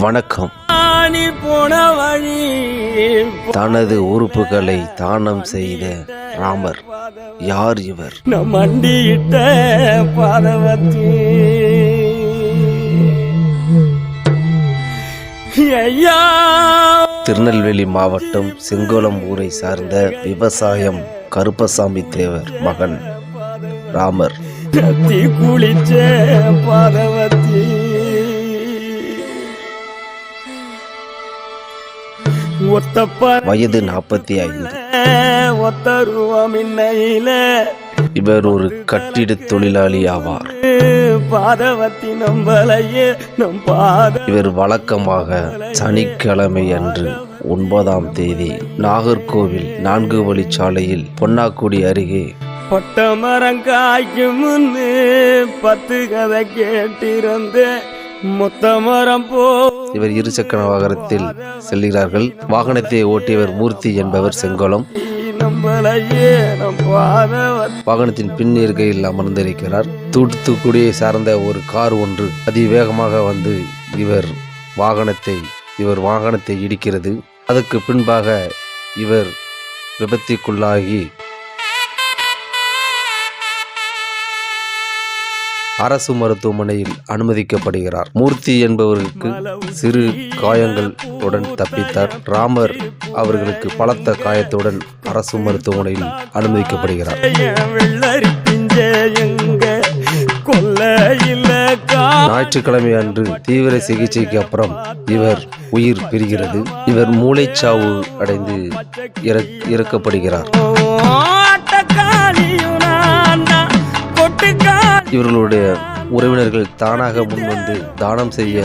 வணக்கம். தனது உறுப்புகளை தானம் செய்த ராமர் யார் இவர்? மண்டியிட்ட பாதவத்தி ஐயா. திருநெல்வேலி மாவட்டம் செங்கோலம் ஊரை சார்ந்த விவசாயம் கருப்பசாமி தேவர் மகன் ராமர். குளிச்ச பாதவத்தி வயது 45. இவர் ஒரு கட்டிட தொழிலாளி ஆவார். இவர் வழக்கமாக சனிக்கிழமை அன்று 9ஆம் தேதி நாகர்கோவில் 4 வழிச்சாலையில் பொன்னாக்குடி அருகே பட்டமரங்காய்க்கு முன்னு 10 கதை கேட்டிருந்த மொத்த மரம் போ. இவர் இருசக்கர வாகனத்தில் செல்கிறார்கள். வாகனத்தை ஓட்டியவர் மூர்த்தி என்பவர் செங்கோலம். வாகனத்தின் பின் இருக்கையில் அமர்ந்திருக்கிறார். தூத்துக்குடியை சார்ந்த ஒரு கார் ஒன்று அதிவேகமாக வந்து இவர் வாகனத்தை இடிக்கிறது. அதற்கு பின்பாக இவர் விபத்திற்குள்ளாகி அரசு மருத்துவமனையில் அனுமதிக்கப்படுகிறார். மூர்த்தி என்பவருக்கு சிறு காயங்களுடன் தப்பித்தார். ராமர் அவர்களுக்கு பலத்த காயத்துடன் அரசு மருத்துவமனையில் அனுமதிக்கப்படுகிறார். ஞாயிற்றுக்கிழமை அன்று தீவிர சிகிச்சைக்கு அப்புறம் இவர் உயிர் பிரிகிறது. இவர் மூளைச்சாவு அடைந்து இறக்கப்படுகிறார். இவர்களுடைய உறவினர்கள் தானாக முன்வந்து தானம் செய்ய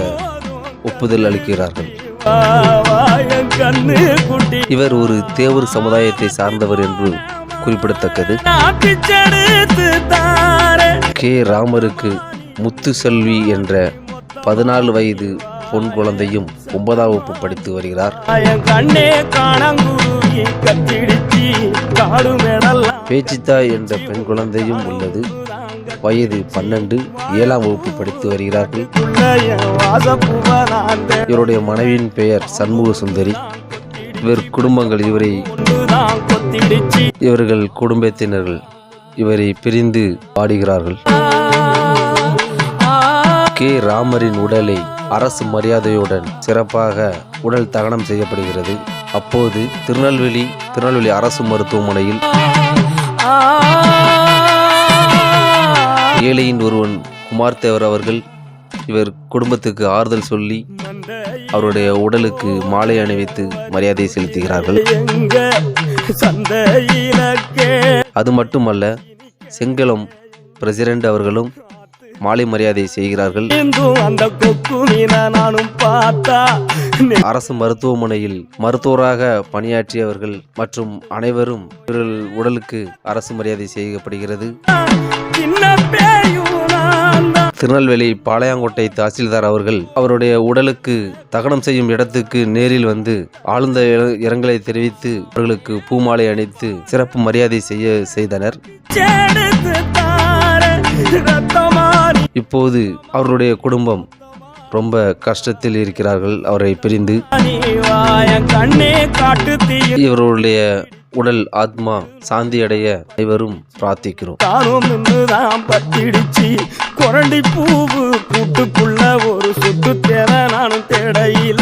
ஒப்புதல் அளிக்கிறார்கள். இவர் ஒரு தேவர் சமுதாயத்தை சார்ந்தவர் என்று குறிப்பிடத்தக்கது. கே ராமருக்கு முத்துசெல்வி என்ற 14 வயது பொன் குழந்தையும் 9ஆம் வகுப்பு படித்து வருகிறார். பேச்சித்தாய் என்ற பெண் குழந்தையும் உள்ளது. வயது 12, 7ஆம் வகுப்பு படித்து வருகிறார்கள். இவருடைய மனைவியின் பெயர் சண்முக சுந்தரி. இவர்கள் குடும்பத்தினர்கள் இவரை பிரிந்து பாடுகிறார்கள். கே ராமரின் உடலை அரசு மரியாதையுடன் சிறப்பாக உடல் தகனம் செய்யப்படுகிறது. அப்போது திருநெல்வேலி அரசு மருத்துவமனையில் ஏழையின் ஒருவன் குமார் தேவர் அவர்கள் இவர் குடும்பத்துக்கு ஆறுதல் சொல்லி அவருடைய உடலுக்கு மாலை அணிவித்து மரியாதை செலுத்துகிறார்கள். அது மட்டுமல்ல, செங்கலம் பிரசிடென்ட் அவர்களும் மாலை மரியாதை செய்கிறார்கள். அரசு மருத்துவமனையில் மருத்துவராக பணியாற்றியவர்கள் மற்றும் அனைவரும் இவர்கள் உடலுக்கு அரசு மரியாதை செய்யப்படுகிறது. திருநெல்வேலி பாளையங்கோட்டை தாசில்தார் அவர்கள் அவருடைய உடலுக்கு தகனம் செய்யும் இடத்துக்கு நேரில் வந்து ஆழ்ந்த இரங்கலை தெரிவித்து அவர்களுக்கு பூமாலை அணித்து சிறப்பு மரியாதை செய்தனர். இப்போது அவருடைய குடும்பம் ரொம்ப கஷ்டத்தில் இருக்கிறார்கள். அவரை பிரிந்து இவருடைய உடல் ஆத்மா சாந்தி அடைய அனைவரும் பிரார்த்திக்கிறோம். கொரண்டி பூவு கூட்டுக்குள்ள ஒரு சுட்டு தேட நானும் தேடையில